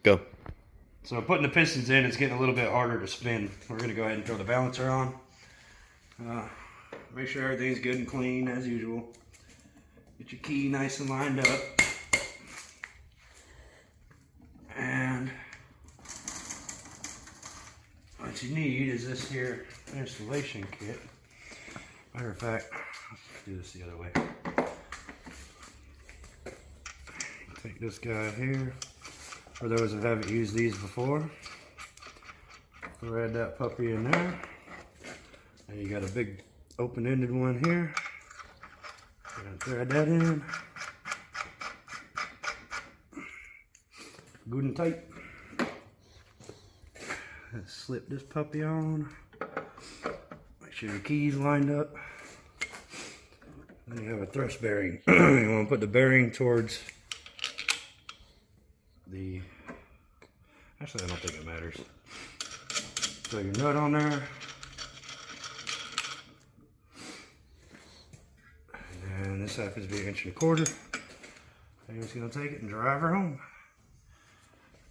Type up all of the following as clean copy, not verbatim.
Go. So putting the pistons in, it's getting a little bit harder to spin. We're gonna go ahead and throw the balancer on. Make sure everything's good and clean as usual. Get your key nice and lined up. And what you need is this here installation kit. Matter of fact, let's do this the other way. Take this guy here. For those that haven't used these before, thread that puppy in there. And you got a big open-ended one here. You're gonna thread that in. Good and tight. And slip this puppy on. Make sure your key's lined up. Then you have a thrust bearing. You want to put the bearing towards the... Actually, I don't think it matters. Throw your nut on there. And this happens to be 1.25 inches. I'm just going to take it and drive her home.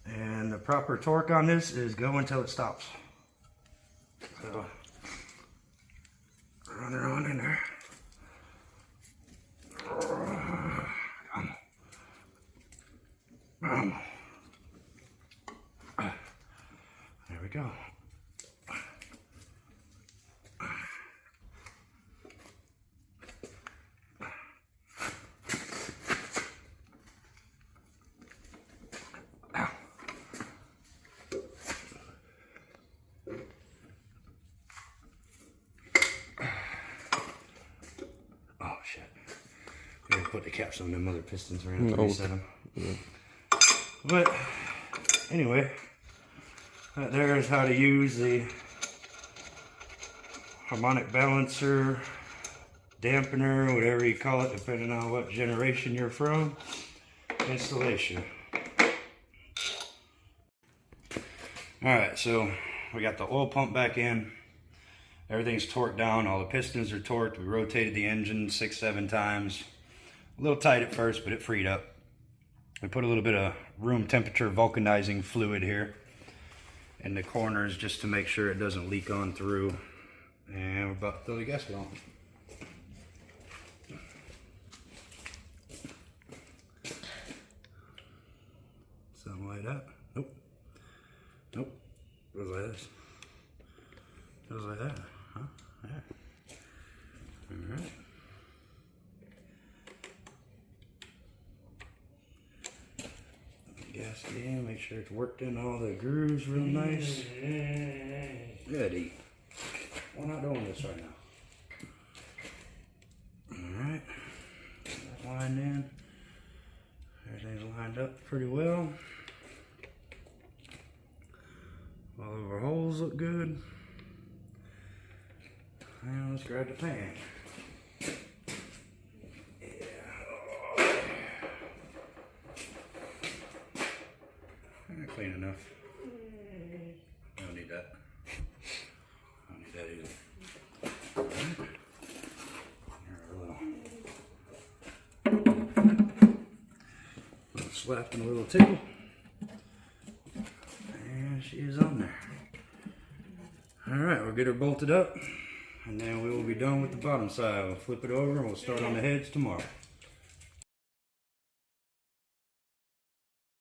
And the proper torque on this is go until it stops. So, run her on in there. There we go. Oh shit. We're gonna put the caps on them other pistons. We're gonna reset them. Yeah. But anyway, there is how to use the harmonic balancer, dampener, whatever you call it, depending on what generation you're from, installation. Alright, so we got the oil pump back in. Everything's torqued down. All the pistons are torqued. We rotated the engine 6-7 times. A little tight at first, but it freed up. We put a little bit of room temperature vulcanizing fluid here in the corners just to make sure it doesn't leak on through. And we're about to throw the gasket on. Something like that. Nope. Nope. Goes like this. Goes like that. Huh? Yeah. Alright. Gasket in, make sure it's worked in all the grooves real nice. Goody. We're not doing this right now. Alright. That's lined in. Everything's lined up pretty well. All of our holes look good. And let's grab the pan. Clean enough. I don't need that. I don't need that either. A little slap and a little tickle. And she is on there. Alright, we'll get her bolted up. And then we will be done with the bottom side. We'll flip it over and we'll start on the heads tomorrow.